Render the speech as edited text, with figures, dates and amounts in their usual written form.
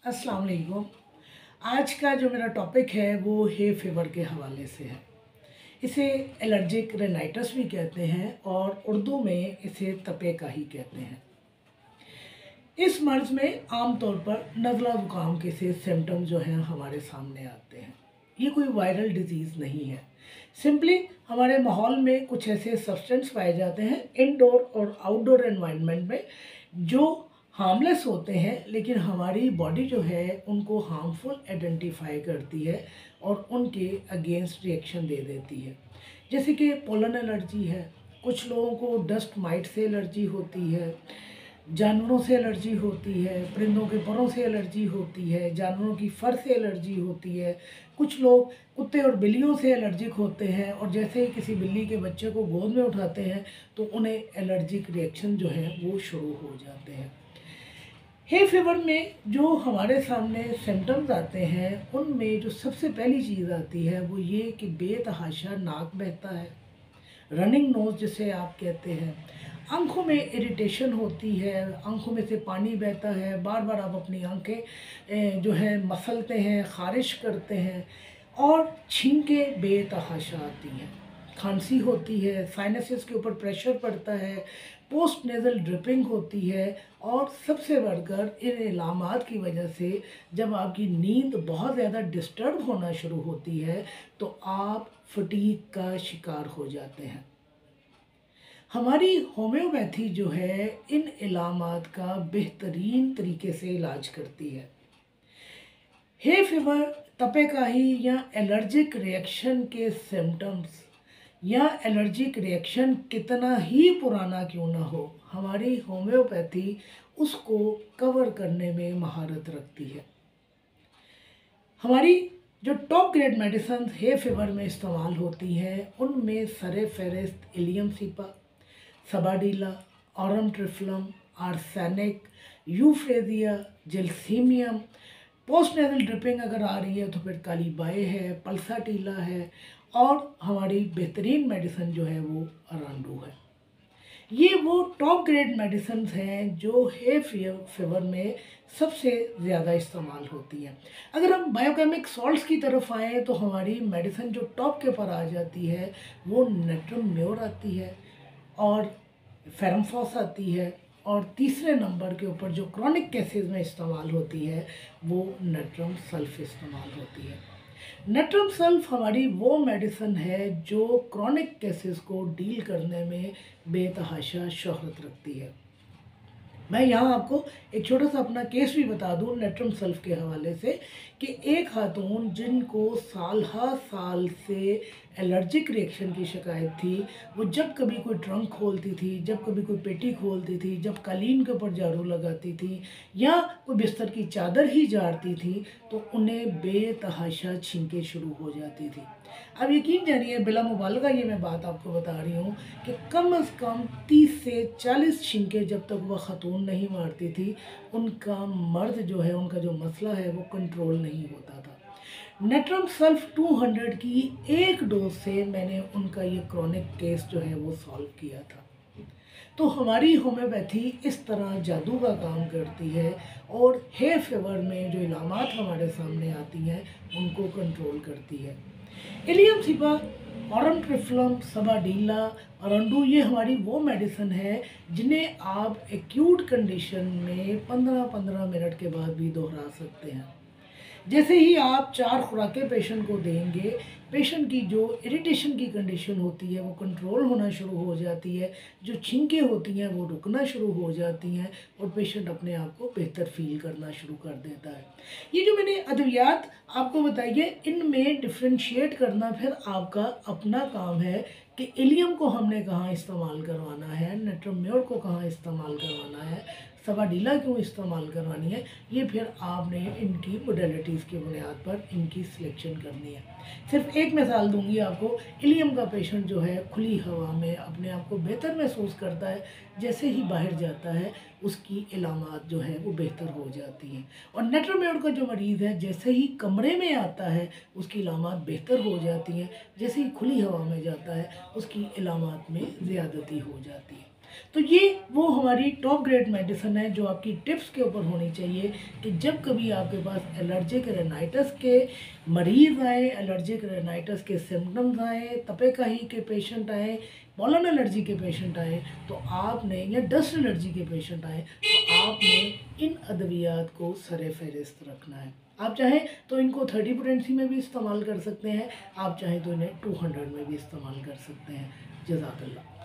अस्सलाम वालेकुम। आज का जो मेरा टॉपिक है वो हे फीवर के हवाले से है। इसे एलर्जिक रेनाइटिस भी कहते हैं और उर्दू में इसे तपेकाही कहते हैं। इस मर्ज़ में आमतौर पर नज़ला ज़ुकाम के से सिम्टम जो हैं हमारे सामने आते हैं। ये कोई वायरल डिजीज़ नहीं है, सिंपली हमारे माहौल में कुछ ऐसे सब्सटेंस पाए जाते हैं इनडोर और आउटडोर एनवायरनमेंट में जो हार्मलेस होते हैं, लेकिन हमारी बॉडी जो है उनको हार्मफुल आइडेंटिफाई करती है और उनके अगेंस्ट रिएक्शन दे देती है। जैसे कि पोलन एलर्जी है, कुछ लोगों को डस्ट माइट से एलर्जी होती है, जानवरों से एलर्जी होती है, परिंदों के परों से एलर्जी होती है, जानवरों की फर से एलर्जी होती है, कुछ लोग कुत्ते और बिल्लियों से एलर्जिक होते हैं और जैसे ही किसी बिल्ली के बच्चे को गोद में उठाते हैं तो उन्हें एलर्जिक रिएक्शन जो है वो शुरू हो जाते हैं। हे फीवर में जो हमारे सामने सिम्टम्स आते हैं उनमें जो सबसे पहली चीज़ आती है वो ये कि बेतहाशा नाक बहता है, रनिंग नोज़ जिसे आप कहते हैं, आँखों में इरिटेशन होती है, आँखों में से पानी बहता है, बार बार आप अपनी आँखें जो है मसलते हैं, ख़ारिश करते हैं और छींकें बेतहाशा आती हैं, खांसी होती है, साइनसेस के ऊपर प्रेशर पड़ता है, पोस्ट नेज़ल ड्रिपिंग होती है और सबसे बढ़कर इन इलामात की वजह से जब आपकी नींद बहुत ज़्यादा डिस्टर्ब होना शुरू होती है तो आप फटीग का शिकार हो जाते हैं। हमारी होम्योपैथी जो है इन इलामात का बेहतरीन तरीके से इलाज करती है। हे फीवर, तपेकाही या एलर्जिक रिएक्शन के सिम्टम्स या एलर्जिक रिएक्शन कितना ही पुराना क्यों ना हो, हमारी होम्योपैथी उसको कवर करने में महारत रखती है। हमारी जो top grade medicine hay fever में इस्तेमाल होती हैं उनमें सरे फेरिस्त allium cepa, sabadilla, aurum triphyllum, arsenic, euphrasia, gelsemium, post nasal dripping अगर आ रही है तो फिर काली बाए है, पल्साटीला है और हमारी बेहतरीन मेडिसिन जो है वो अरांडू है। ये वो टॉप ग्रेड मेडिसिन हैं जो हे फीवर में सबसे ज़्यादा इस्तेमाल होती हैं। अगर हम बायोकेमिक सॉल्ट्स की तरफ आएँ तो हमारी मेडिसिन जो टॉप के ऊपर आ जाती है वो नेट्रम म्योर आती है और फेरमफॉस आती है और तीसरे नंबर के ऊपर जो क्रॉनिक केसेस में इस्तेमाल होती है वो नेट्रम सल्फ इस्तेमाल होती है। नेट्रम सल्फ हमारी वो मेडिसिन है जो क्रॉनिक केसेस को डील करने में बेतहाशा शोहरत रखती है। मैं यहाँ आपको एक छोटा सा अपना केस भी बता दूँ नेट्रम सल्फ के हवाले से कि एक खातून जिनको साल से एलर्जिक रिएक्शन की शिकायत थी, वो जब कभी कोई ट्रंक खोलती थी, जब कभी कोई पेटी खोलती थी, जब कालीन के ऊपर झाड़ू लगाती थी या कोई बिस्तर की चादर ही झाड़ती थी तो उन्हें बेतहाशा छींकें शुरू हो जाती थी। अब यकीन जानिए बिला मुबालगा ये मैं बात आपको बता रही हूँ कि कम से कम 30 से 40 छींकें जब तक वह खातून नहीं मारती थी उनका मर्द जो है, उनका जो मसला है वो कंट्रोल नहीं होता था। नेट्रम सल्फ 200 की एक डोज से मैंने उनका ये क्रॉनिक केस जो है वो सॉल्व किया था। तो हमारी होम्योपैथी इस तरह जादू का काम करती है और हे फीवर में जो इलामात हमारे सामने आती हैं उनको कंट्रोल करती है। इलियम सीपा, ऑरम ट्रिफ्लम, सबाडीला, अरांडू ये हमारी वो मेडिसिन है जिन्हें आप एक्यूट कंडीशन में 15-15 मिनट के बाद भी दोहरा सकते हैं। जैसे ही आप 4 खुराकें पेशेंट को देंगे, पेशेंट की जो इरिटेशन की कंडीशन होती है वो कंट्रोल होना शुरू हो जाती है, जो छींकें होती हैं वो रुकना शुरू हो जाती हैं और पेशेंट अपने आप को बेहतर फील करना शुरू कर देता है। ये जो मैंने अद्वियात आपको बताई है इनमें डिफ्रेंशिएट करना फिर आपका अपना काम है कि इलियम को हमने कहाँ इस्तेमाल करवाना है, नेट्रम म्योर को कहाँ इस्तेमाल करवाना है, सबाडीला क्यों इस्तेमाल करवानी है, ये फिर आपने इनकी मोडेलिटीज़ की बुनियाद पर इनकी सिलेक्शन करनी है। सिर्फ एक मिसाल दूंगी आपको, इलियम का पेशेंट जो है खुली हवा में अपने आप को बेहतर महसूस करता है, जैसे ही बाहर जाता है उसकी इलामात जो है वो बेहतर हो जाती हैं और नेट्रम म्योर का जो मरीज़ है जैसे ही कमरे में आता है उसकी इलामात बेहतर हो जाती हैं, जैसे ही खुली हवा में जाता है उसकी इलामात में ज़्यादती हो जाती है। तो ये वो हमारी टॉप ग्रेड मेडिसिन है जो आपकी टिप्स के ऊपर होनी चाहिए कि जब कभी आपके पास एलर्जिक रेनाइटिस के मरीज़ आए, एलर्जिक रेनाइटिस के सिम्टम्स आए, तपेकाही के पेशेंट आए, पॉलन एलर्जी के पेशेंट आए, तो आपने या डस्ट एलर्जी के पेशेंट आए, तो आपने इन अद्वियात को सरे फहरिस्त रखना है। आप चाहें तो इनको 30 पोटेंसी में भी इस्तेमाल कर सकते हैं, आप चाहें तो इन्हें 200 में भी इस्तेमाल कर सकते हैं। जज़ाकल्लाह।